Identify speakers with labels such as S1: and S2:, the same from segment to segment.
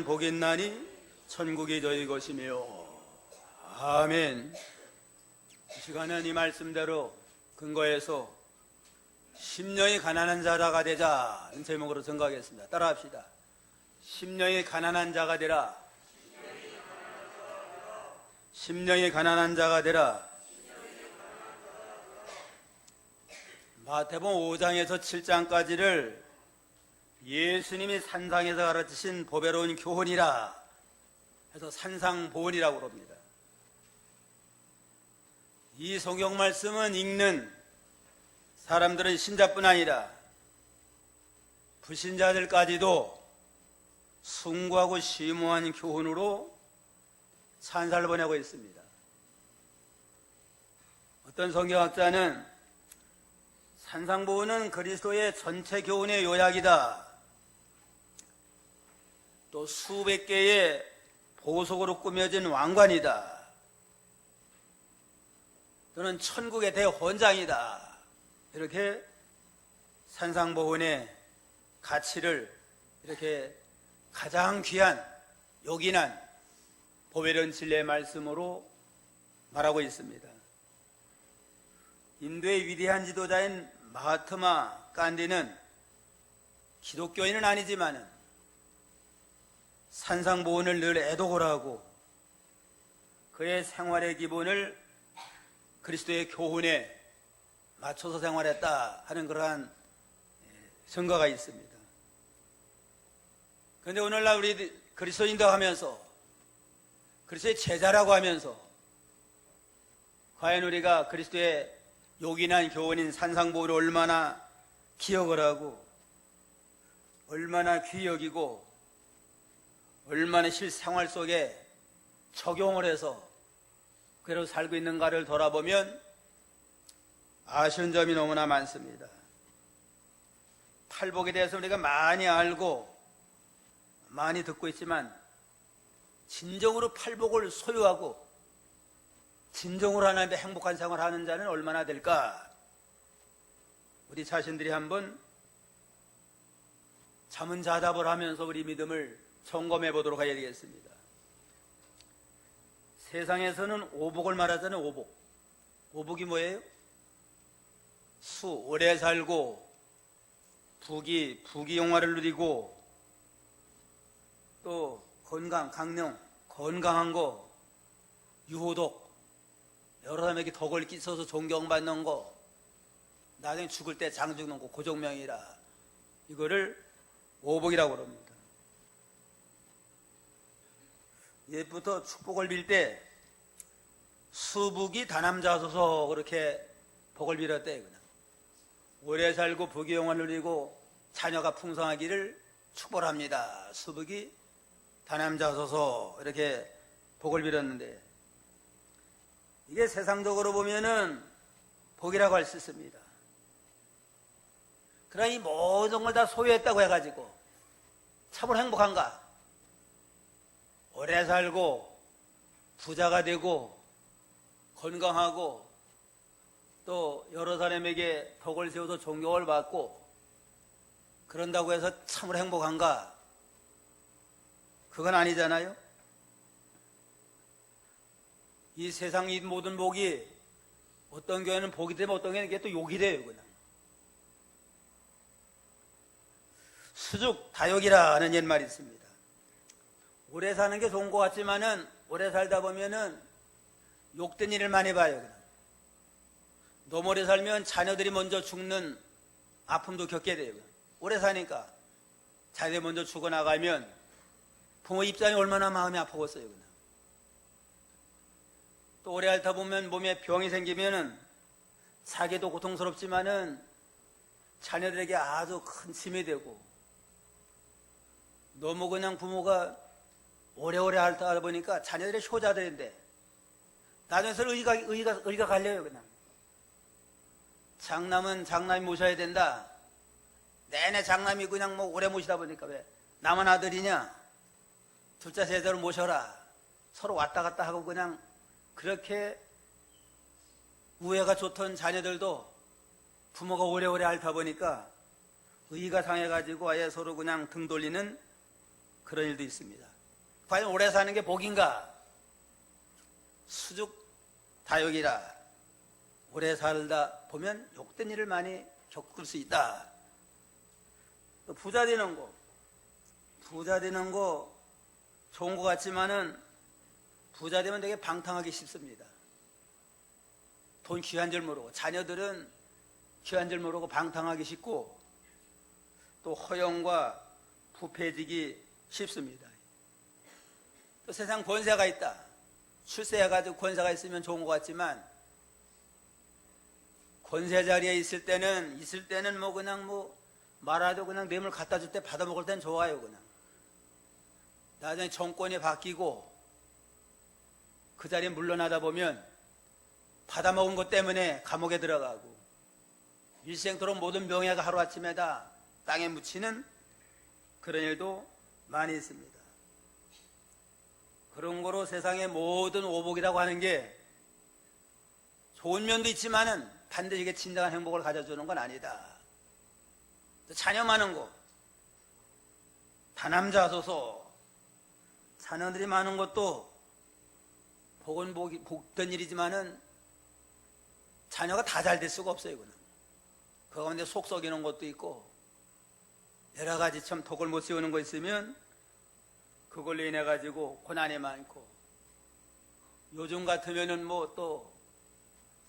S1: 복이 있나니 천국이 저희 것이며. 아멘. 이 시간은 이 말씀대로 근거해서 심령이 가난한 자가 되자는 제목으로 증거하겠습니다. 따라합시다. 심령이 가난한 자가 되라. 심령이 가난한 자가 되라. 마태복음 5장에서 7장까지를 예수님이 산상에서 가르치신 보배로운 교훈이라 해서 산상보훈이라고 그럽니다. 이 성경 말씀은 읽는 사람들은 신자뿐 아니라 불신자들까지도 숭고하고 심오한 교훈으로 찬사를 보내고 있습니다. 어떤 성경학자는 산상보훈은 그리스도의 전체 교훈의 요약이다. 또 수백 개의 보석으로 꾸며진 왕관이다. 또는 천국의 대헌장이다. 이렇게 산상보훈의 가치를 이렇게 가장 귀한 요긴한 보배로운 진리의 말씀으로 말하고 있습니다. 인도의 위대한 지도자인 마하트마 간디는 기독교인은 아니지만 산상보훈을 늘 애독을 하고 그의 생활의 기본을 그리스도의 교훈에 맞춰서 생활했다 하는 그러한 증거가 있습니다. 그런데 오늘날 우리 그리스도인도 하면서 그리스도의 제자라고 하면서 과연 우리가 그리스도의 요긴한 교훈인 산상보훈을 얼마나 기억을 하고 얼마나 귀히 여기고 얼마나 실생활 속에 적용을 해서 그대로 살고 있는가를 돌아보면 아쉬운 점이 너무나 많습니다. 팔복에 대해서 우리가 많이 알고 많이 듣고 있지만 진정으로 팔복을 소유하고 진정으로 하나님의 행복한 생활을 하는 자는 얼마나 될까? 우리 자신들이 한번 자문자답을 하면서 우리 믿음을 점검해 보도록 해야 되겠습니다. 세상에서는 오복을 말하잖아요. 오복. 오복이 뭐예요? 오래 살고 부귀영화를 누리고 또 건강, 강령, 건강한 거, 유호독, 여러 사람에게 덕을 끼쳐서 존경받는 거, 나중에 죽을 때 장 죽는 거, 고종명이라 이거를 오복이라고 합니다. 옛부터 축복을 빌 때 수복이 다남자소서 그렇게 복을 빌었대요. 그냥 오래 살고 부귀영화를 누리고 자녀가 풍성하기를 축복합니다. 수복이 다남자소서 이렇게 복을 빌었는데 이게 세상적으로 보면은 복이라고 할 수 있습니다. 그러나 이 모든 걸 다 소유했다고 해가지고 참으로 행복한가? 오래 살고 부자가 되고 건강하고 또 여러 사람에게 덕을 세워서 존경을 받고 그런다고 해서 참으로 행복한가? 그건 아니잖아요. 이 세상 이 모든 복이 어떤 교회는 복이 되면 어떤 교회는 이게 또 욕이 돼요. 그냥 수죽 다욕이라는 옛말이 있습니다. 오래 사는 게 좋은 것 같지만은 오래 살다 보면은 욕된 일을 많이 봐요. 그냥. 너무 오래 살면 자녀들이 먼저 죽는 아픔도 겪게 돼요. 그냥. 오래 사니까 자녀들이 먼저 죽어나가면 부모 입장이 얼마나 마음이 아프겠어요. 그냥. 또 오래 앓다 보면 몸에 병이 생기면은 자기도 고통스럽지만은 자녀들에게 아주 큰 짐이 되고 너무 그냥 부모가 오래오래 앓다 보니까 자녀들의 효자들인데 나중에서 의가 갈려요. 그냥 장남은 장남이 모셔야 된다. 내내 장남이 그냥 뭐 오래 모시다 보니까 왜 나만 아들이냐? 둘째 세대를 모셔라. 서로 왔다 갔다 하고 그냥 그렇게 우애가 좋던 자녀들도 부모가 오래오래 앓다 보니까 의의가 상해가지고 아예 서로 그냥 등 돌리는 그런 일도 있습니다. 과연 오래 사는 게 복인가? 수죽 다육이라 오래 살다 보면 욕된 일을 많이 겪을 수 있다. 또 부자 되는 거 좋은 것 같지만은 부자 되면 되게 방탕하기 쉽습니다. 돈 귀한 줄 모르고, 자녀들은 귀한 줄 모르고 방탕하기 쉽고, 또 허영과 부패지기 쉽습니다. 또 세상 권세가 있다. 출세해가지고 권세가 있으면 좋은 것 같지만, 권세 자리에 있을 때는 그냥 말아도 그냥 뇌물 갖다 줄 때 받아 먹을 땐 좋아요. 그냥 나중에 정권이 바뀌고 그 자리에 물러나다 보면 받아 먹은 것 때문에 감옥에 들어가고 일생토록 모든 명예가 하루아침에 다 땅에 묻히는 그런 일도 많이 있습니다. 그런 거로 세상의 모든 오복이라고 하는 게 좋은 면도 있지만은 반드시 이게 진정한 행복을 가져주는 건 아니다. 자녀 많은 거, 다남자소서, 자녀들이 많은 것도 복은 복된 일이지만은 자녀가 다 잘 될 수가 없어요. 그는 그 가운데 속 썩이는 것도 있고 여러 가지 참 덕을 못 세우는 거 있으면 그걸로 인해 가지고 고난이 많고, 요즘 같으면은 뭐 또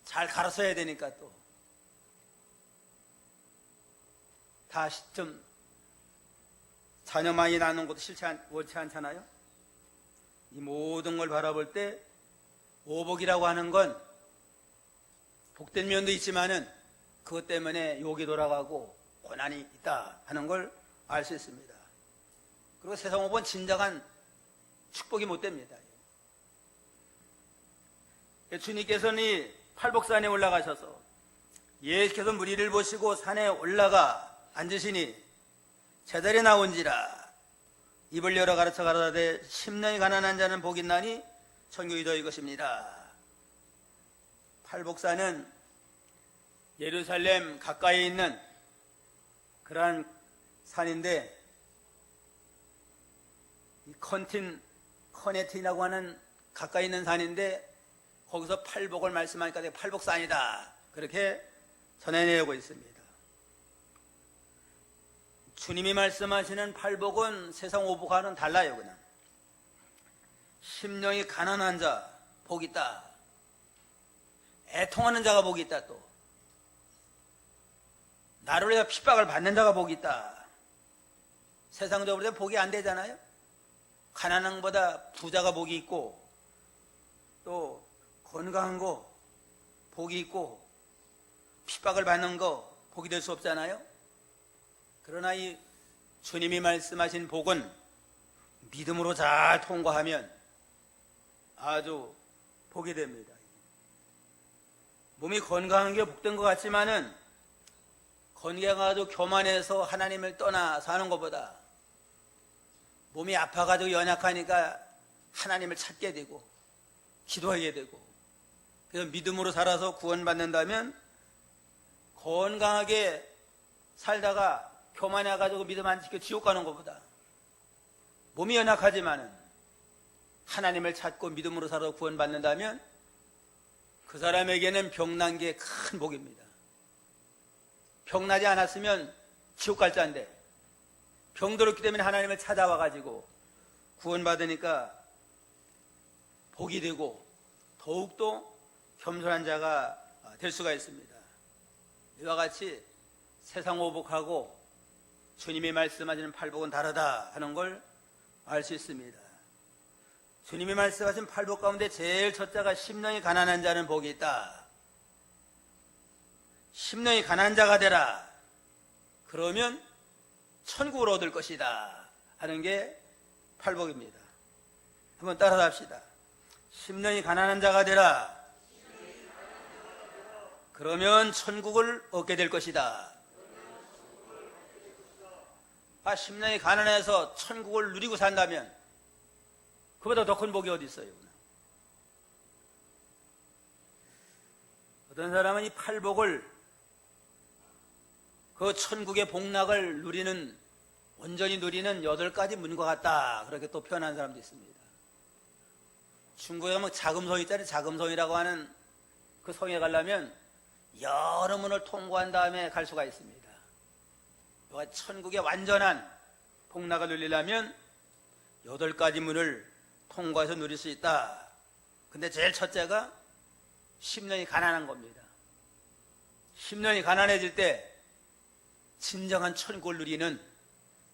S1: 잘 가르쳐야 되니까 또 다 좀 자녀 많이 낳는 것도 원치 않잖아요. 이 모든 걸 바라볼 때 오복이라고 하는 건 복된 면도 있지만은 그것 때문에 욕이 돌아가고 고난이 있다 하는 걸 알 수 있습니다. 그리고 세상 오복은 진정한 축복이 못 됩니다. 주님께서는 이 팔복산에 올라가셔서 예수께서 무리를 보시고 산에 올라가 앉으시니 제자리 나온지라 입을 열어 가르쳐 가라사대 심령이 가난한 자는 복이 있나니 천국이 너희 것입니다. 팔복산은 예루살렘 가까이에 있는 그러한 산인데, 이 커네틴이라고 하는 가까이 있는 산인데 거기서 팔복을 말씀하니까 팔복산이다 그렇게 전해내고 있습니다. 주님이 말씀하시는 팔복은 세상 오복과는 달라요. 그냥 심령이 가난한 자 복이 있다, 애통하는 자가 복이 있다, 또 나를 위해 핍박을 받는 자가 복이 있다. 세상적으로 복이 안 되잖아요. 가난한 것보다 부자가 복이 있고, 또 건강한 거 복이 있고, 핍박을 받는 거 복이 될 수 없잖아요. 그러나 이 주님이 말씀하신 복은 믿음으로 잘 통과하면 아주 복이 됩니다. 몸이 건강한 게 복된 것 같지만은 건강하고 교만해서 하나님을 떠나 사는 것보다 몸이 아파가지고 연약하니까 하나님을 찾게 되고 기도하게 되고, 그래서 믿음으로 살아서 구원받는다면 건강하게 살다가 교만해가지고 믿음 안 지켜 지옥 가는 것보다 몸이 연약하지만은 하나님을 찾고 믿음으로 살아서 구원받는다면 그 사람에게는 병난 게 큰 복입니다. 병나지 않았으면 지옥 갈 자인데 병들었기 때문에 하나님을 찾아와가지고 구원받으니까 복이 되고 더욱더 겸손한 자가 될 수가 있습니다. 이와 같이 세상 오복하고 주님이 말씀하시는 팔복은 다르다 하는 걸 알 수 있습니다. 주님이 말씀하신 팔복 가운데 제일 첫째가 심령이 가난한 자는 복이 있다. 심령이 가난한 자가 되라. 그러면 천국을 얻을 것이다 하는 게 팔복입니다. 한번 따라서 합시다. 심령이 가난한 자가 되라. 그러면 천국을 얻게 될 것이다. 심령이 가난해서 천국을 누리고 산다면 그보다 더 큰 복이 어디 있어요? 어떤 사람은 이 팔복을, 그 천국의 복락을 누리는 온전히 누리는 8가지 문과 같다. 그렇게 또 표현한 사람도 있습니다. 중국에 뭐 자금성 있잖아요. 자금성이라고 하는 그 성에 가려면 여러 문을 통과한 다음에 갈 수가 있습니다. 천국의 완전한 복락을 누리려면 8가지 문을 통과해서 누릴 수 있다. 근데 제일 첫째가 10년이 가난한 겁니다. 10년이 가난해질 때 진정한 천국을 누리는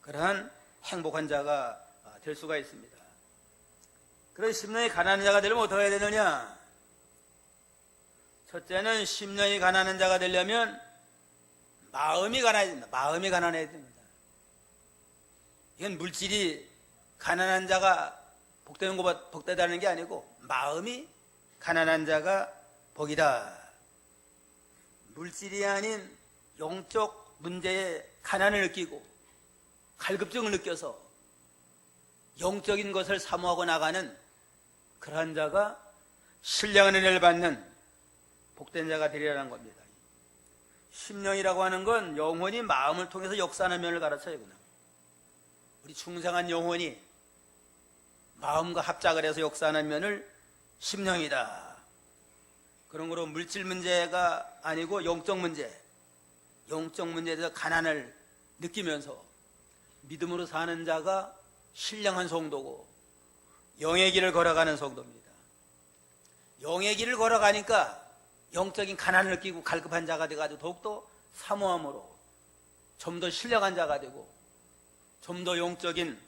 S1: 그러한 행복한 자가 될 수가 있습니다. 그래서 10년이 가난한 자가 되려면 어떻게 해야 되느냐? 첫째는 10년이 가난한 자가 되려면 마음이 가난해야 됩니다. 마음이 가난해야 됩니다. 이건 물질이 가난한 자가 복되는 것보다 복되다는 게 아니고 마음이 가난한 자가 복이다. 물질이 아닌 영적 문제에 가난을 느끼고 갈급증을 느껴서 영적인 것을 사모하고 나가는 그러한 자가 신령한 은혜를 받는 복된 자가 되리라는 겁니다. 심령이라고 하는 건 영혼이 마음을 통해서 역사하는 면을 가르쳐요. 우리 중생한 영혼이 마음과 합작을 해서 역사하는 면을 심령이다. 그런 거로 물질 문제가 아니고 영적 문제에 대해서 가난을 느끼면서 믿음으로 사는 자가 신령한 성도고 영의 길을 걸어가는 성도입니다. 영의 길을 걸어가니까 영적인 가난을 느끼고 갈급한 자가 돼가지고 더욱더 사모함으로 좀 더 신령한 자가 되고 좀 더 영적인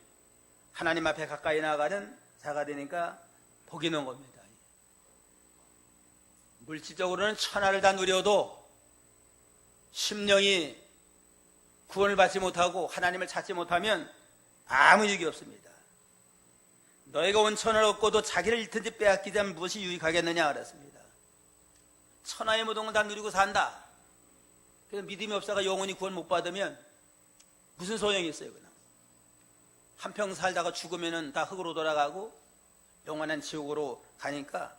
S1: 하나님 앞에 가까이 나아가는 자가 되니까 복이 있는 겁니다. 물질적으로는 천하를 다 누려도 심령이 구원을 받지 못하고 하나님을 찾지 못하면 아무 유익이 없습니다. 너희가 온 천하를 얻고도 자기를 잃든지 빼앗기지 않으면 무엇이 유익하겠느냐 그랬습니다. 천하의 모든 걸 다 누리고 산다. 그래서 믿음이 없다가 영원히 구원 못 받으면 무슨 소용이 있어요? 그냥 한평 살다가 죽으면 다 흙으로 돌아가고 영원한 지옥으로 가니까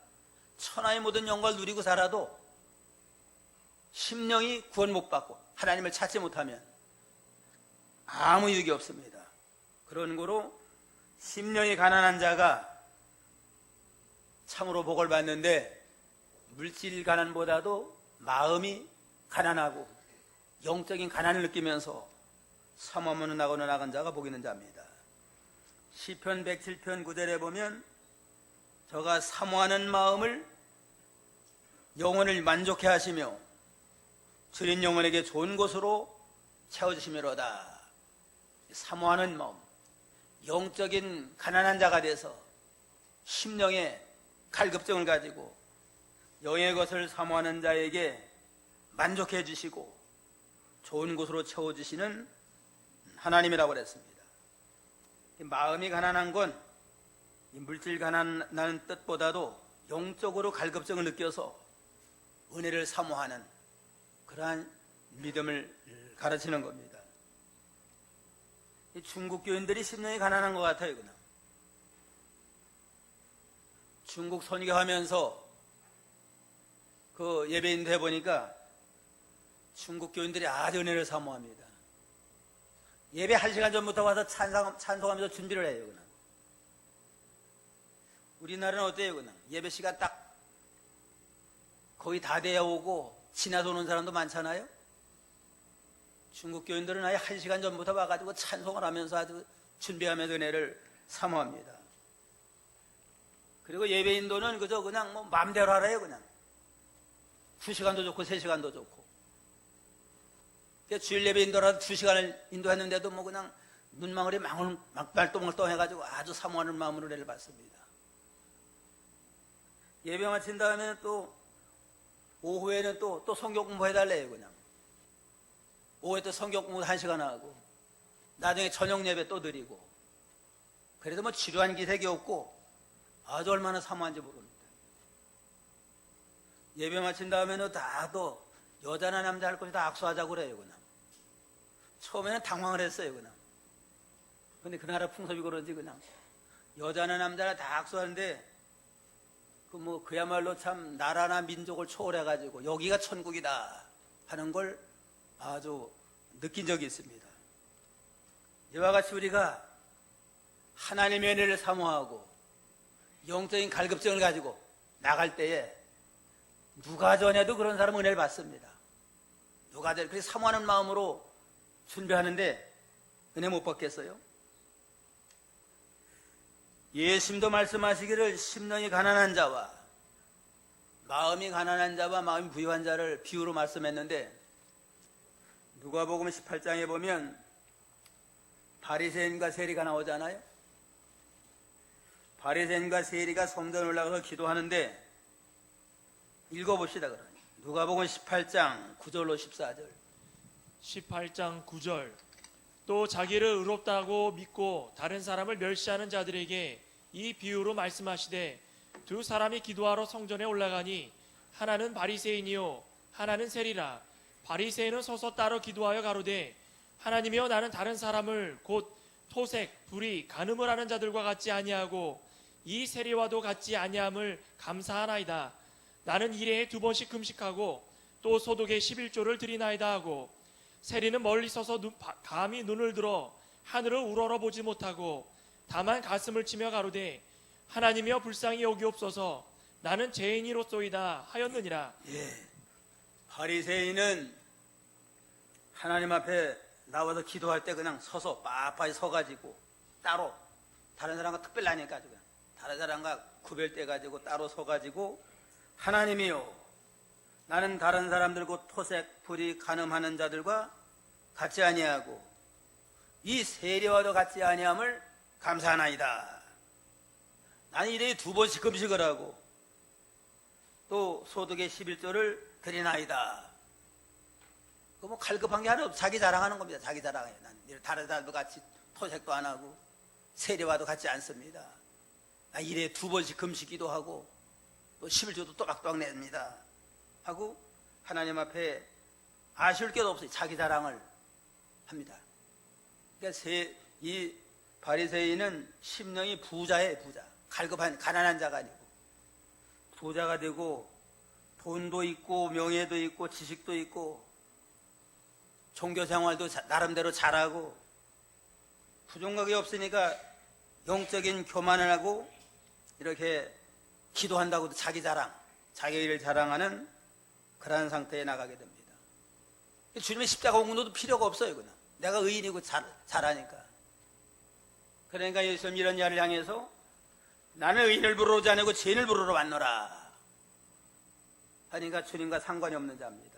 S1: 천하의 모든 영광을 누리고 살아도 심령이 구원 못 받고 하나님을 찾지 못하면 아무 유익이 없습니다. 그런 거로 심령이 가난한 자가 참으로 복을 받는데 물질 가난보다도 마음이 가난하고 영적인 가난을 느끼면서 사모하며 나가는 자가 복 있는 자입니다. 시편 107편 9절에 보면 저가 사모하는 마음을 영혼을 만족해 하시며 주린 영혼에게 좋은 곳으로 채워주시미로다. 사모하는 마음, 영적인 가난한 자가 돼서 심령에 갈급증을 가지고 영의 것을 사모하는 자에게 만족해 주시고 좋은 곳으로 채워주시는 하나님이라고 그랬습니다. 마음이 가난한 건 물질 가난한 뜻보다도 영적으로 갈급증을 느껴서 은혜를 사모하는 그러한 믿음을 가르치는 겁니다. 중국 교인들이 심령이 가난한 것 같아요. 그냥 중국 선교하면서 그 예배인도 해보니까 중국 교인들이 아주 은혜를 사모합니다. 예배 1시간 전부터 와서 찬송하면서 준비를 해요. 그냥 우리나라는 어때요? 그냥 예배 시간 딱 거의 다 돼야 오고 지나서 오는 사람도 많잖아요. 중국 교인들은 아예 1시간 전부터 와가지고 찬송을 하면서 아주 준비하면서 은혜를 사모합니다. 그리고 예배인도는 그저 그냥 뭐 마음대로 하래요. 그냥 2시간도 좋고 3시간도 좋고. 주일 예배 인도라도 2시간을 인도했는데도 뭐 그냥 눈망울이 말똥말똥 해가지고 아주 사모하는 마음으로 은혜를 받습니다. 예배 마친 다음에 또 오후에는 또 성경 공부해달래요. 그냥 오후에 또 성경 공부 1시간 하고 나중에 저녁 예배 또 드리고 그래도 뭐 지루한 기색이 없고 아주 얼마나 사모한지 모릅니다. 예배 마친 다음에는 다 또 여자나 남자 할 것이 다 악수하자고 그래요. 그냥 처음에는 당황을 했어요. 그냥 근데 그 나라 풍습이 그런지 그냥 여자나 남자나 다 악수하는데 그야말로 참 나라나 민족을 초월해가지고 여기가 천국이다 하는 걸 아주 느낀 적이 있습니다. 이와 같이 우리가 하나님의 은혜를 사모하고 영적인 갈급증을 가지고 나갈 때에 누가 전에도 그런 사람은 은혜를 받습니다. 누가 전에 그렇게 사모하는 마음으로 준비하는데 은혜 못 받겠어요? 예수님도 말씀하시기를 심령이 가난한 자와 마음이 가난한 자와 마음이 부유한 자를 비유로 말씀했는데, 누가복음 18장에 보면 바리새인과 세리가 나오잖아요. 바리새인과 세리가 성전에 올라가서 기도하는데, 읽어봅시다. 그러니 누가복음 18장 9절로 14절.
S2: 18장 9절. 또 자기를 의롭다고 믿고 다른 사람을 멸시하는 자들에게 이 비유로 말씀하시되, 두 사람이 기도하러 성전에 올라가니 하나는 바리새인이요 하나는 세리라. 바리새인은 서서 따로 기도하여 가로되, 하나님이여, 나는 다른 사람을 곧 토색, 불의, 간음을 하는 자들과 같지 아니하고 이 세리와도 같지 아니함을 감사하나이다. 나는 일해에 2번씩 금식하고 또 소득의 11조를 드리나이다 하고, 세리는 멀리 서서 감히 눈을 들어 하늘을 우러러보지 못하고 다만 가슴을 치며 가로되, 하나님이여, 불쌍히 여기옵소서, 나는 죄인이로소이다 하였느니라.
S1: 바리새인은 하나님 앞에 나와서 기도할 때 그냥 서서 빳빳이 서가지고 따로 다른 사람과 특별히 아니까 그냥 다른 사람과 구별돼 가지고 따로 서가지고, 하나님이요, 나는 다른 사람들 곧 토색, 불의, 간음하는 자들과 같지 아니하고 이 세리와도 같지 아니함을 감사하나이다. 나는 일에 2번씩 금식을 하고 또 소득의 11조를 드리나이다. 그 뭐 갈급한 게 하나 없어. 자기 자랑하는 겁니다. 자기 자랑해. 난 다른 사람도 같이 토색도 안 하고 세리와도 같지 않습니다. 나 일에 2번씩 금식기도 하고 또 11조도 또박또박 냅니다 하고 하나님 앞에 아쉬울 게 없어요. 자기 자랑을 합니다. 그러니까 이 바리새인은 심령이 부자예요. 부자. 갈급한 가난한 자가 아니고 부자가 되고 돈도 있고 명예도 있고 지식도 있고 종교생활도 나름대로 잘하고 부정각이 없으니까 영적인 교만을 하고 이렇게 기도한다고도 자기 자랑, 자기 일을 자랑하는 그러한 상태에 나가게 됩니다. 주님의 십자가 공로도 필요가 없어요. 그냥 내가 의인이고 잘하니까. 그러니까 예수님 이런 자를 향해서 나는 의인을 부르러 오지 않고 죄인을 부르러 왔노라 하니까 주님과 상관이 없는 자입니다.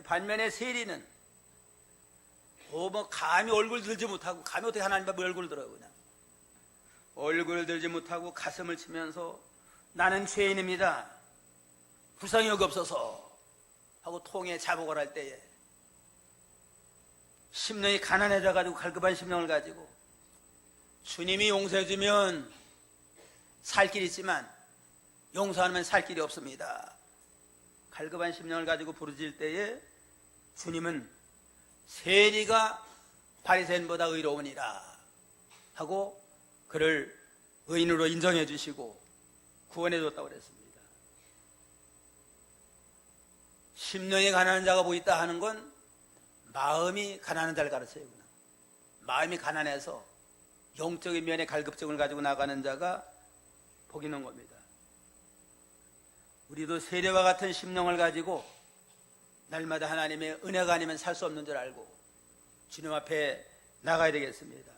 S1: 반면에 세리는 뭐 감히 얼굴 들지 못하고, 감히 어떻게 하나님 앞에 얼굴을 들어요. 그냥 얼굴을 들지 못하고 가슴을 치면서 나는 죄인입니다, 불쌍히 여기옵소서 하고 통에 자복을 할 때에 심령이 가난해져 가지고 갈급한 심령을 가지고 주님이 용서해 주면 살 길이 있지만 용서하면 살 길이 없습니다. 갈급한 심령을 가지고 부르짖을 때에 주님은 세리가 바리새인보다 의로우니라 하고 그를 의인으로 인정해 주시고 구원해 줬다고 그랬습니다. 심령이 가난한 자가 보이다 하는 건 마음이 가난한 자를 가르쳐요. 마음이 가난해서 영적인 면에 갈급증을 가지고 나가는 자가 복 있는 겁니다. 우리도 세리와 같은 심령을 가지고 날마다 하나님의 은혜가 아니면 살 수 없는 줄 알고 주님 앞에 나가야 되겠습니다.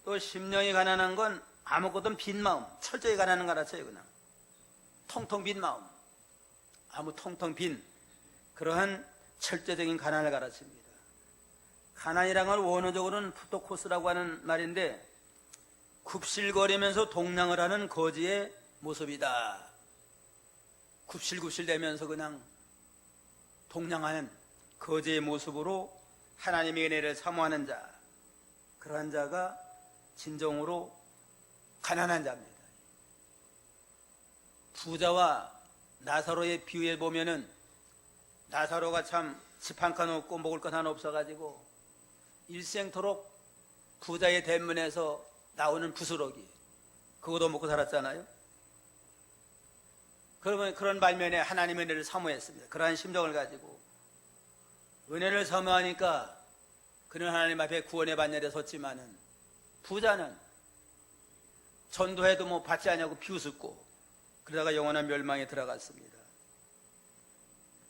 S1: 또 심령이 가난한 건 아무것도 빈 마음, 철저히 가난한 거 알았어요. 그냥 텅텅 빈 마음, 아무 텅텅 빈 그러한 철저적인 가난을 가르칩니다. 가난이란 건 원어적으로는 푸토코스라고 하는 말인데 굽실거리면서 동냥을 하는 거지의 모습이다. 굽실굽실대면서 그냥 동냥하는 거지의 모습으로 하나님의 은혜를 사모하는 자, 그러한 자가 진정으로 가난한 자입니다. 부자와 나사로의 비유에 보면은 나사로가 참 집 한 칸 없고 먹을 것 하나 없어가지고 일생토록 부자의 대문에서 나오는 부스러기 그거도 먹고 살았잖아요. 그러면 그런 반면에 하나님의 은혜를 사모했습니다. 그러한 심정을 가지고 은혜를 사모하니까 그는 하나님 앞에 구원의 반열에 섰지만은 부자는 전도해도 뭐 받지 않냐고 비웃었고 그러다가 영원한 멸망에 들어갔습니다.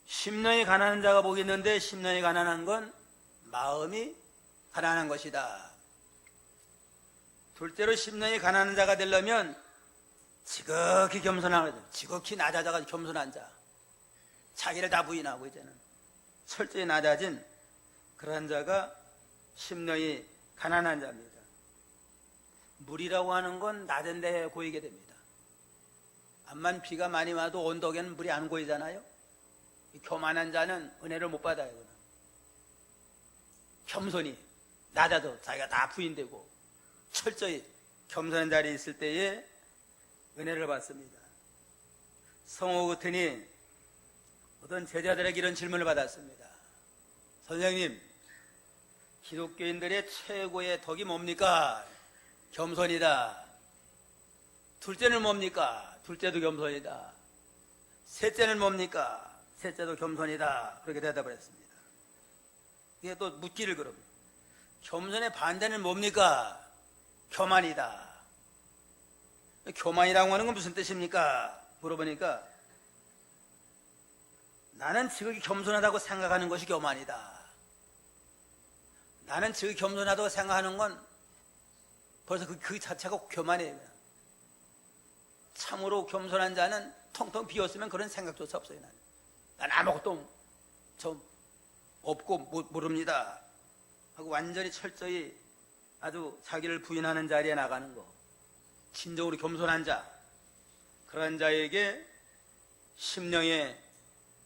S1: 심령이 가난한 자가 복이 있는데 심령이 가난한 건 마음이 가난한 것이다. 둘째로 심령이 가난한 자가 되려면 지극히 겸손한 거죠. 지극히 낮아져가 겸손한 자. 자기를 다 부인하고 이제는 철저히 낮아진 그러한 자가 심령이 가난한 자입니다. 물이라고 하는 건 낮은 데에 고이게 됩니다. 암만 비가 많이 와도 언덕에는 물이 안 고이잖아요. 교만한 자는 은혜를 못 받아요. 겸손히 낮아져 자기가 다 부인되고 철저히 겸손한 자리에 있을 때에 은혜를 받습니다. 성호 그튼이 어떤 제자들에게 이런 질문을 받았습니다. 선생님, 기독교인들의 최고의 덕이 뭡니까? 겸손이다. 둘째는 뭡니까? 둘째도 겸손이다. 셋째는 뭡니까? 셋째도 겸손이다. 그렇게 대답을 했습니다. 이게 또 묻기를 그럽니다. 겸손의 반대는 뭡니까? 교만이다. 교만이라고 하는 건 무슨 뜻입니까? 물어보니까 나는 지극히 겸손하다고 생각하는 것이 교만이다. 나는 지극히 겸손하다고 생각하는 건 벌써 그 자체가 교만이에요. 참으로 겸손한 자는 텅텅 비었으면 그런 생각조차 없어요. 난 아무것도 좀 없고 모릅니다 하고 완전히 철저히 아주 자기를 부인하는 자리에 나가는 거. 진정으로 겸손한 자, 그런 자에게 심령의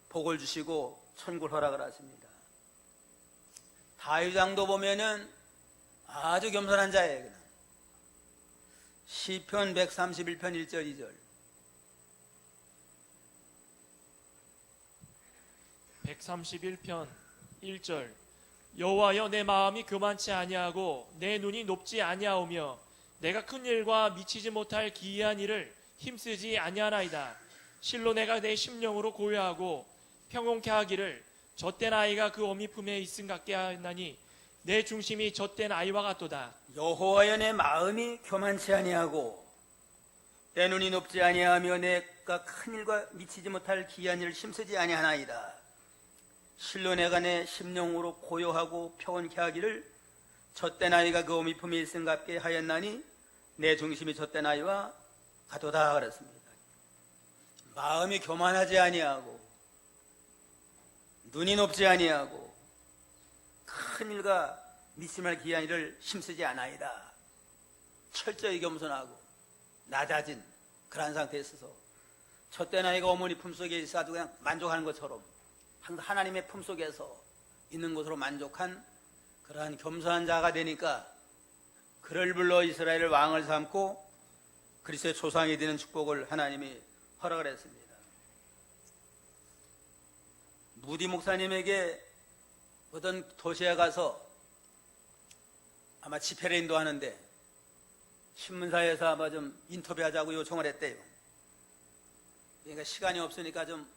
S1: 복을 주시고 천국을 허락을 하십니다. 다윗왕도 보면은 아주 겸손한 자예요. 그냥. 시편 131편 1절 2절
S2: 131편 1절 여호와여 내 마음이 교만치 아니하고 내 눈이 높지 아니하오며 내가 큰 일과 미치지 못할 기이한 일을 힘쓰지 아니하나이다. 실로 내가 내 심령으로 고요하고 평온케 하기를 젖된 아이가 그 어미 품에 있음 같게 하였나니 내 중심이 젖된 아이와 같도다.
S1: 여호와여 내 마음이 교만치 아니하고 내 눈이 높지 아니하며 내가 큰 일과 미치지 못할 기이한 일을 힘쓰지 아니하나이다. 실로 내가 내 심령으로 고요하고 평온케 하기를 젖된 아이가 그 어미 품에 있음 같게 하였나니 내 중심이 젖된 아이와 같도다 그랬습니다. 마음이 교만하지 아니하고 눈이 높지 아니하고 큰 일과 미치지 기이한 일을 힘쓰지 않아이다. 철저히 겸손하고 낮아진 그러한 상태에 있어서 젖된 아이가 어머니 품속에 있어 아주 그냥 만족하는 것처럼 항상 하나님의 품속에서 있는 것으로 만족한 그러한 겸손한 자가 되니까 그를 불러 이스라엘 왕을 삼고 그리스도의 조상이 되는 축복을 하나님이 허락을 했습니다. 무디 목사님에게 어떤 도시에 가서 아마 집회를 인도하는데 신문사에서 아마 좀 인터뷰하자고 요청을 했대요. 그러니까 시간이 없으니까 좀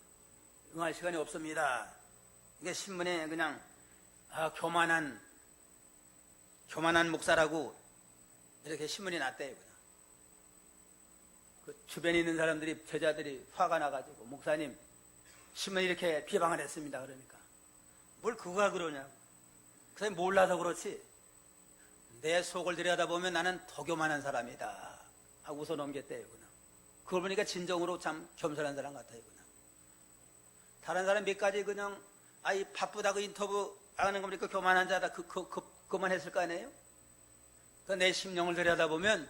S1: 응할 시간이 없습니다. 그러니까 신문에 그냥 교만한 목사라고 이렇게 신문이 났대요. 그냥. 그 주변에 있는 사람들이 제자들이 화가 나가지고 목사님 신문이 이렇게 비방을 했습니다. 그러니까 뭘 그거가 그러냐고. 그 사람이 몰라서 그렇지 내 속을 들여다보면 나는 더 교만한 사람이다 하고 웃어 넘겼대요. 그냥. 그걸 보니까 진정으로 참 겸손한 사람 같아요. 그냥. 다른 사람 몇 가지 그냥 이 바쁘다고 인터뷰 하는 겁니까? 교만한 자다 그만 했을 거 아니에요? 내 심령을 들여다보면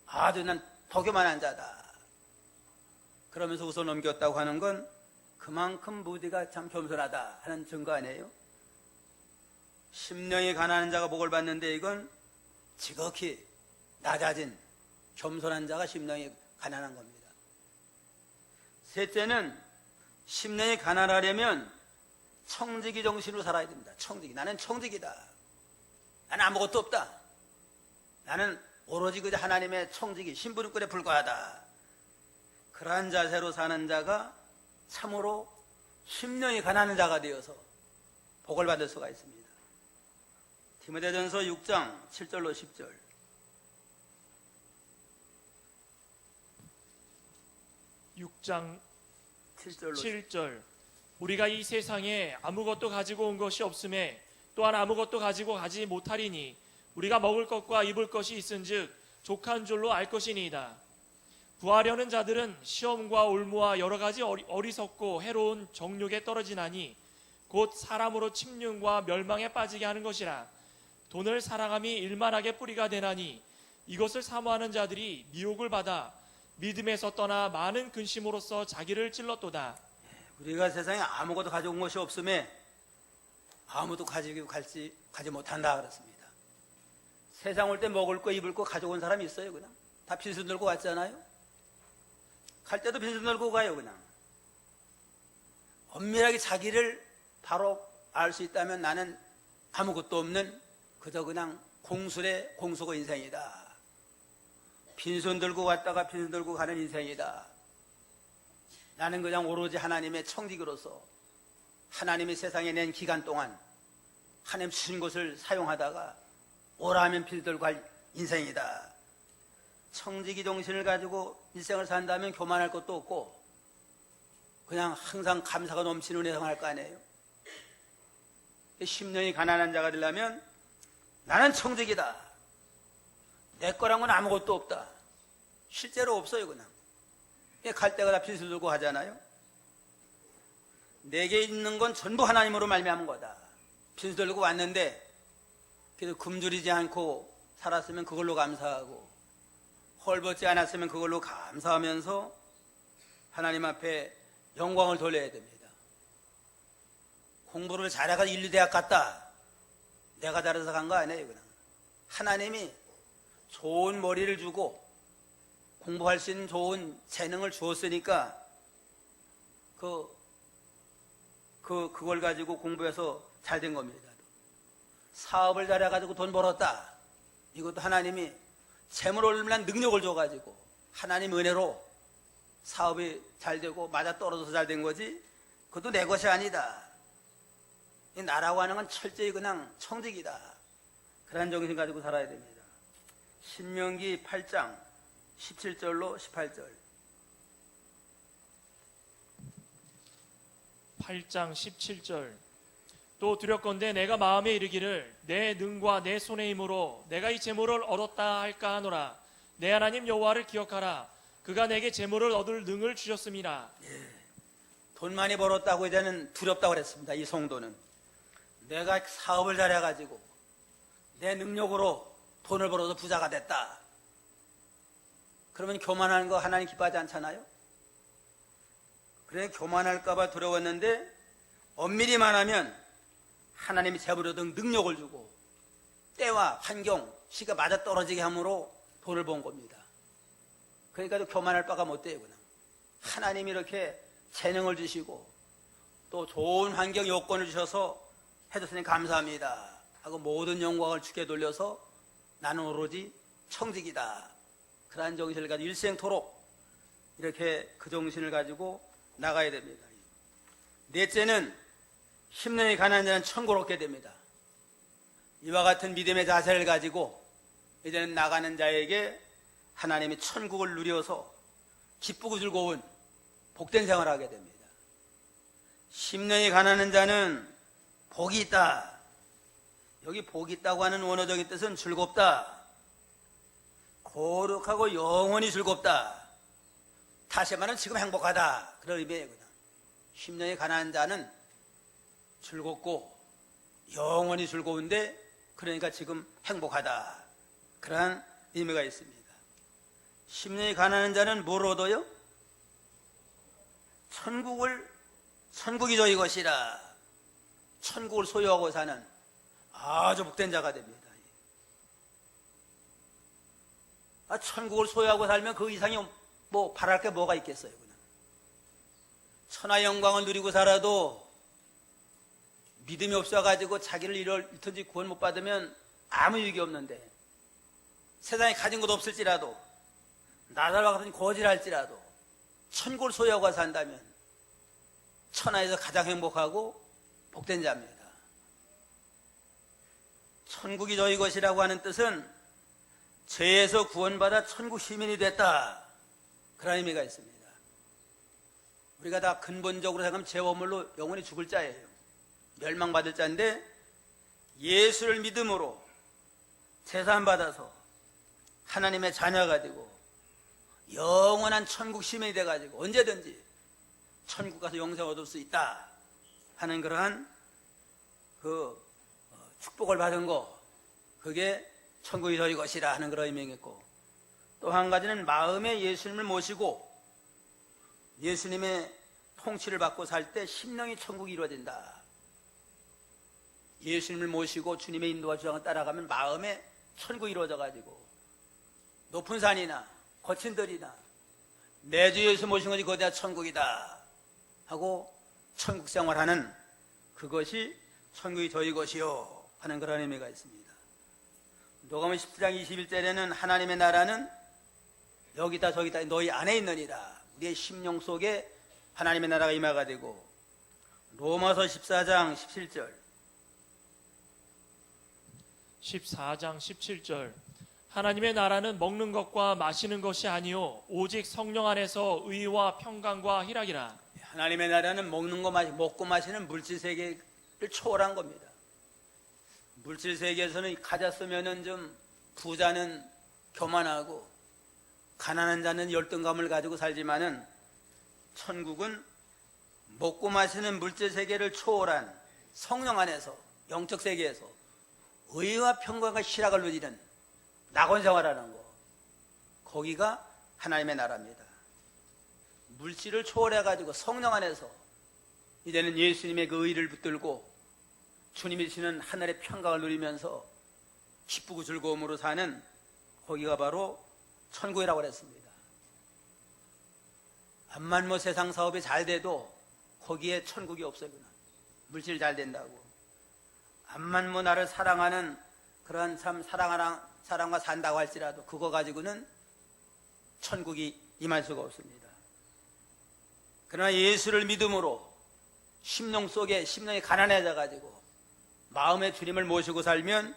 S1: 아주 난 더 교만한 자다 그러면서 웃어 넘겼다고 하는 건 그만큼 무디가 참 겸손하다 하는 증거 아니에요? 심령이 가난한 자가 복을 받는데 이건 지극히 낮아진 겸손한 자가 심령이 가난한 겁니다. 셋째는 심령이 가난하려면 청지기 정신으로 살아야 됩니다. 청지기. 나는 청지기다. 나는 아무것도 없다. 나는 오로지 그저 하나님의 청지기, 신부름꾼에 불과하다. 그러한 자세로 사는 자가 참으로 심령이 가난한 자가 되어서 복을 받을 수가 있습니다. 디모데전서 6장 7절로 10절.
S2: 6장
S1: 7절로
S2: 7절. 우리가 이 세상에 아무것도 가지고 온 것이 없음에 또한 아무것도 가지고 가지 못하리니 우리가 먹을 것과 입을 것이 있은즉 족한 줄로 알 것이니이다. 구하려는 자들은 시험과 올무와 여러 가지 어리석고 해로운 정욕에 떨어지나니 곧 사람으로 침륜과 멸망에 빠지게 하는 것이라. 돈을 사랑함이 일만하게 뿌리가 되나니 이것을 사모하는 자들이 미혹을 받아 믿음에서 떠나 많은 근심으로써 자기를 찔렀도다.
S1: 우리가 세상에 아무것도 가져온 것이 없음에 아무도 가지 못한다 그렇습니다. 세상 올 때 먹을 거 입을 거 가져온 사람이 있어요? 그냥 다 빈손 들고 왔잖아요. 갈 때도 빈손 들고 가요. 그냥 엄밀하게 자기를 바로 알 수 있다면 나는 아무것도 없는 그저 그냥 공술의 공소고 인생이다. 빈손 들고 왔다가 빈손 들고 가는 인생이다. 나는 그냥 오로지 하나님의 청직으로서 하나님이 세상에 낸 기간 동안 하나님 주신 것을 사용하다가 오라 하면 빈손 들고 갈 인생이다. 청지기 정신을 가지고 일생을 산다면 교만할 것도 없고 그냥 항상 감사가 넘치는 은혜를 할 거 아니에요. 10년이 가난한 자가 되려면 나는 청직이다. 내 거란 건 아무것도 없다. 실제로 없어요. 그냥 갈 때가 다 빈손 들고 하잖아요. 내게 있는 건 전부 하나님으로 말미암은 거다. 빈손 들고 왔는데 그래도 굶주리지 않고 살았으면 그걸로 감사하고 헐벗지 않았으면 그걸로 감사하면서 하나님 앞에 영광을 돌려야 됩니다. 공부를 잘해가 인류대학 갔다. 내가 잘해서 간 거 아니에요. 그냥 하나님이 좋은 머리를 주고 공부할 수 있는 좋은 재능을 주었으니까 그걸 가지고 공부해서 잘 된 겁니다. 사업을 잘해가지고 돈 벌었다. 이것도 하나님이 재물 올리는 능력을 줘가지고 하나님 은혜로 사업이 잘 되고 맞아 떨어져서 잘 된 거지 그것도 내 것이 아니다. 이 나라고 하는 건 철저히 그냥 청직이다. 그런 정신 가지고 살아야 됩니다. 신명기 8장 17절로 18절.
S2: 8장 17절. 또 두렵건대 내가 마음에 이르기를 내 능과 내 손의 힘으로 내가 이 재물을 얻었다 할까 하노라. 내 하나님 여호와를 기억하라. 그가 내게 재물을 얻을 능을 주셨음이라.
S1: 돈 많이 벌었다고 이제는 두렵다고 그랬습니다. 이 성도는 내가 사업을 잘해가지고 내 능력으로 돈을 벌어서 부자가 됐다. 그러면 교만하는 거 하나님 기뻐하지 않잖아요. 그래 교만할까봐 두려웠는데 엄밀히 말하면 하나님이 재물 얻은 능력을 주고 때와 환경, 시가 맞아 떨어지게 함으로 돈을 번 겁니다. 그러니까 교만할 바가 못 돼요. 그냥 하나님이 이렇게 재능을 주시고 또 좋은 환경 요건을 주셔서 해줬으니 감사합니다 하고 모든 영광을 주께 돌려서 나는 오로지 청직이다. 그러한 정신을 가지고 일생토록 이렇게 그 정신을 가지고 나가야 됩니다. 넷째는 10년이 가난한 자는 천국을 얻게 됩니다. 이와 같은 믿음의 자세를 가지고 이제는 나가는 자에게 하나님이 천국을 누려서 기쁘고 즐거운 복된 생활을 하게 됩니다. 10년이 가난한 자는 복이 있다. 여기 복이 있다고 하는 원어적인 뜻은 즐겁다. 거룩하고 영원히 즐겁다. 다시 말하면 지금 행복하다. 그런 의미예요. 10년이 가난한 자는 즐겁고 영원히 즐거운데 그러니까 지금 행복하다. 그러한 의미가 있습니다. 10년이 가난한 자는 뭘 얻어요? 천국이 저희 것이라. 천국을 소유하고 사는 아주 복된 자가 됩니다. 천국을 소유하고 살면 그 이상이 뭐 바랄 게 뭐가 있겠어요. 그냥. 천하 영광을 누리고 살아도 믿음이 없어가지고 자기를 잃든지 구원 못 받으면 아무 유익이 없는데 세상에 가진 것도 없을지라도 나달과 같은 거지를 할지라도 천국을 소유하고 산다면 천하에서 가장 행복하고 복된 자입니다. 천국이 저희 것이라고 하는 뜻은 죄에서 구원받아 천국 시민이 됐다, 그런 의미가 있습니다. 우리가 다 근본적으로 생각하면 죄화물로 영원히 죽을 자예요. 멸망받을 자인데 예수를 믿음으로 제사함받아서 하나님의 자녀가 되고 영원한 천국 시민이 돼가지고 언제든지 천국 가서 영생 얻을 수 있다 하는 그러한 축복을 받은 거, 그게 천국이 저희 것이라 하는 그런 의미겠고, 또 한 가지는 마음에 예수님을 모시고 예수님의 통치를 받고 살 때 심령이 천국이 이루어진다. 예수님을 모시고 주님의 인도와 주장을 따라가면 마음에 천국이 이루어져가지고 높은 산이나 거친 들이나 내 주 예수 모신 것이 거대한 천국이다 하고 천국 생활하는, 그것이 천국이 저희 것이요 하는 그런 의미가 있습니다. 녹음은 10장 21절에는 하나님의 나라는 여기다 저기다 너희 안에 있느니라, 우리의 심령 속에 하나님의 나라가 임하가 되고, 로마서 14장
S2: 17절 하나님의 나라는 먹는 것과 마시는 것이 아니요 오직 성령 안에서 의와 평강과 희락이라.
S1: 하나님의 나라는 먹고 마시는 물질 세계를 초월한 겁니다. 물질 세계에서는 가졌으면은 좀 부자는 교만하고 가난한 자는 열등감을 가지고 살지만은 천국은 먹고 마시는 물질 세계를 초월한 성령 안에서 영적 세계에서 의와 평강과 희락을 누리는 낙원 생활하는 거, 거기가 하나님의 나라입니다. 물질을 초월해 가지고 성령 안에서 이제는 예수님의 그 의를 붙들고 주님이 주시는 하늘의 평강을 누리면서 기쁘고 즐거움으로 사는, 거기가 바로 천국이라고 그랬습니다. 암만 뭐 세상 사업이 잘 돼도 거기에 천국이 없어요. 물질 잘 된다고. 암만 뭐 나를 사랑하는 그런 참 사랑과 산다고 할지라도 그거 가지고는 천국이 임할 수가 없습니다. 그러나 예수를 믿음으로 심령 속에 심령이 가난해져 가지고 마음에 주님을 모시고 살면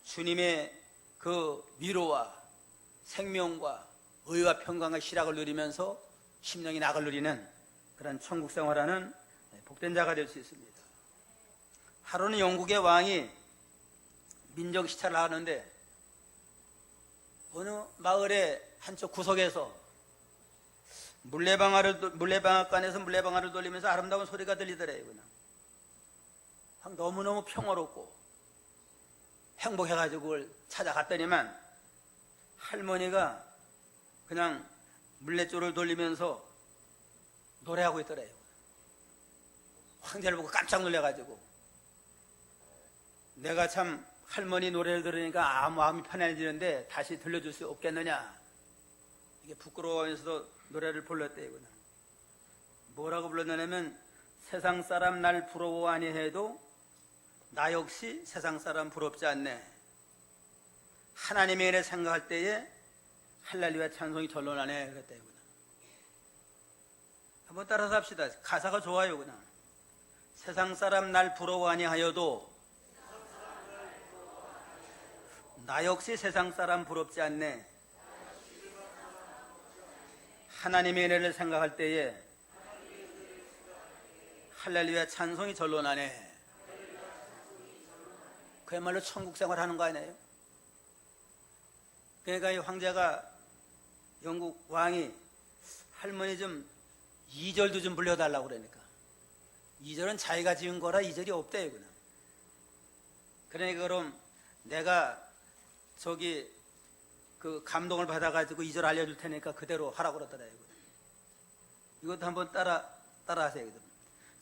S1: 주님의 그 위로와 생명과 의와 평강과 희락을 누리면서 심령이 낙을 누리는 그런 천국 생활하는 복된 자가 될 수 있습니다. 하루는 영국의 왕이 민족 시찰을 하는데 어느 마을의 한쪽 구석에서 물레방앗간에서 물레방아를 돌리면서 아름다운 소리가 들리더래요. 그냥 너무너무 평화롭고 행복해가지고 그걸 찾아갔더니만 할머니가 그냥 물레조를 돌리면서 노래하고 있더래요. 황제를 보고 깜짝 놀라가지고, 내가 참 할머니 노래를 들으니까 마음이 편안해지는데 다시 들려줄 수 없겠느냐, 이게 부끄러워하면서도 노래를 불렀대요. 그냥 뭐라고 불렀냐면, 세상 사람 날 부러워 아니해도 나 역시 세상 사람 부럽지 않네. 하나님의 일을 생각할 때에 할렐루야 찬송이 절로 나네. 그랬대요. 그냥 한번 따라서 합시다. 가사가 좋아요. 그냥 세상 사람 날 부러워 아니하여도 나 역시 세상 사람 부럽지 않네. 하나님의 은혜를 생각할 때에 할렐루야 찬송이 절로 나네. 그야말로 천국 생활하는 거 아니에요? 그러니까 이 황제가, 영국 왕이 할머니 좀 2절도 좀 불려달라고 그러니까 2절은 자기가 지은 거라 2절이 없대요. 그냥. 그러니까 그럼 내가 그 감동을 받아가지고 2절 알려줄 테니까 그대로 하라고 그러더래요. 이것도 한번 따라 하세요.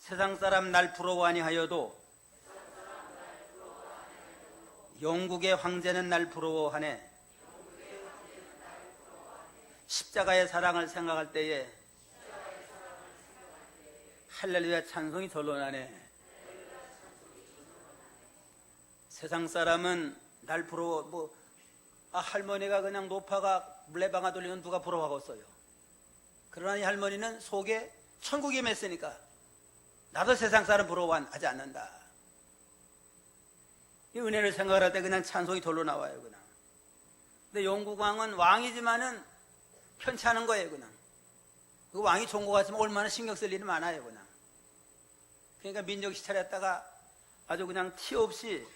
S1: 세상 사람 날 부러워 아니하여도 영국의 황제는 날 부러워하네. 십자가의 사랑을 생각할 때에 할렐루야 찬송이 절로 나네. 세상 사람은 날 부러워, 할머니가 그냥 노파가 물레방아 돌리면 누가 부러워하겠어요. 그러나 이 할머니는 속에 천국이 맺으니까 나도 세상 사람 부러워하지 않는다. 이 은혜를 생각할 때 그냥 찬송이 돌로 나와요, 그냥. 근데 영국 왕은 왕이지만은 편치 않은 거예요, 그냥. 그 왕이 좋은 것 같으면 얼마나 신경 쓸 일이 많아요, 그냥. 그러니까 민족 시찰했다가 아주 그냥 티 없이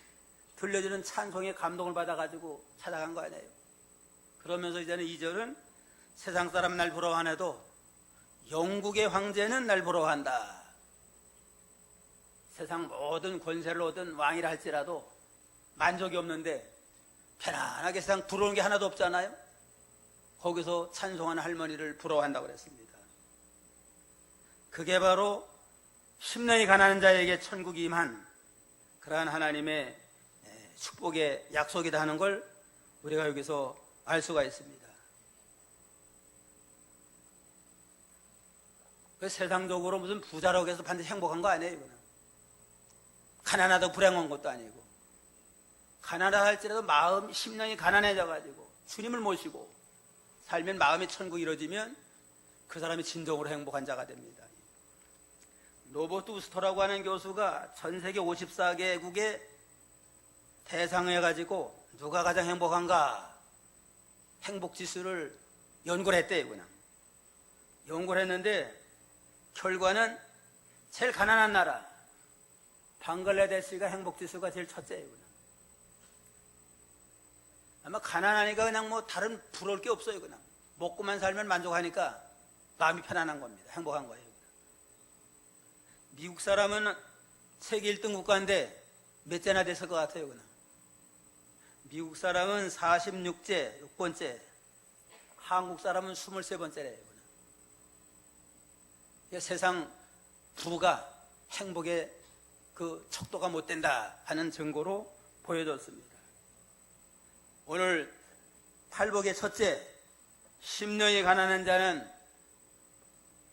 S1: 들려주는 찬송에 감동을 받아가지고 찾아간 거 아니에요. 그러면서 이제는 2절은 세상 사람 날 부러워하네도 영국의 황제는 날 부러워한다. 세상 모든 권세를 얻은 왕이라 할지라도 만족이 없는데 편안하게 세상 부러운 게 하나도 없잖아요. 거기서 찬송하는 할머니를 부러워한다고 그랬습니다. 그게 바로 10년이 가난한 자에게 천국이 임한 그러한 하나님의 축복의 약속이다 하는 걸 우리가 여기서 알 수가 있습니다. 세상적으로 무슨 부자라고 해서 반드시 행복한 거 아니에요, 이거는. 가난하다고 불행한 것도 아니고. 가난하다 할지라도 마음 10년이 가난해져가지고 주님을 모시고 살면 마음의 천국이 이루어지면 그 사람이 진정으로 행복한 자가 됩니다. 로버트 우스터라고 하는 교수가 전 세계 54개국에 대상해가지고 누가 가장 행복한가 행복지수를 연구를 했대요, 그냥. 연구를 했는데 결과는 제일 가난한 나라 방글라데시가 행복지수가 제일 첫째예요, 그냥. 아마 가난하니까 그냥 뭐 다른 부러울 게 없어요, 그냥. 먹고만 살면 만족하니까 마음이 편안한 겁니다. 행복한 거예요. 미국 사람은 세계 1등 국가인데 몇째나 됐을 것 같아요, 그냥. 미국 사람은 46째, 6번째, 한국 사람은 23번째래요, 그냥. 세상 부가 행복의 그 척도가 못 된다 하는 증거로 보여줬습니다. 오늘 팔복의 첫째, 10년이 가난한 자는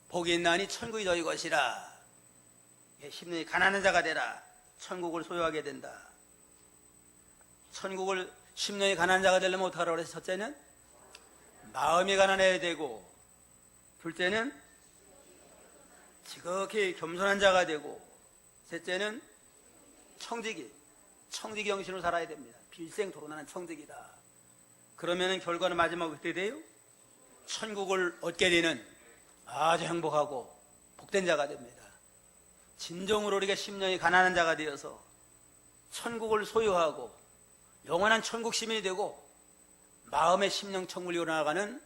S1: 복이 있나니 천국이 너희 것이라. 10년이 가난한 자가 되라. 천국을 소유하게 된다. 천국을 10년이 가난한 자가 되려면 어떡하라고 그래서 첫째는 마음이 가난해야 되고, 둘째는 지극히 겸손한 자가 되고, 셋째는 청지기 정신으로 살아야 됩니다. 빌생 도론하는 청지기다. 그러면 결과는 마지막으로 어떻게 돼요? 천국을 얻게 되는 아주 행복하고 복된 자가 됩니다. 진정으로 우리가 10년이 가난한 자가 되어서 천국을 소유하고 영원한 천국 시민이 되고 마음의 심령 천국을 이루어나가는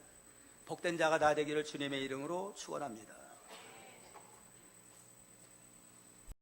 S1: 복된 자가 다 되기를 주님의 이름으로 축원합니다.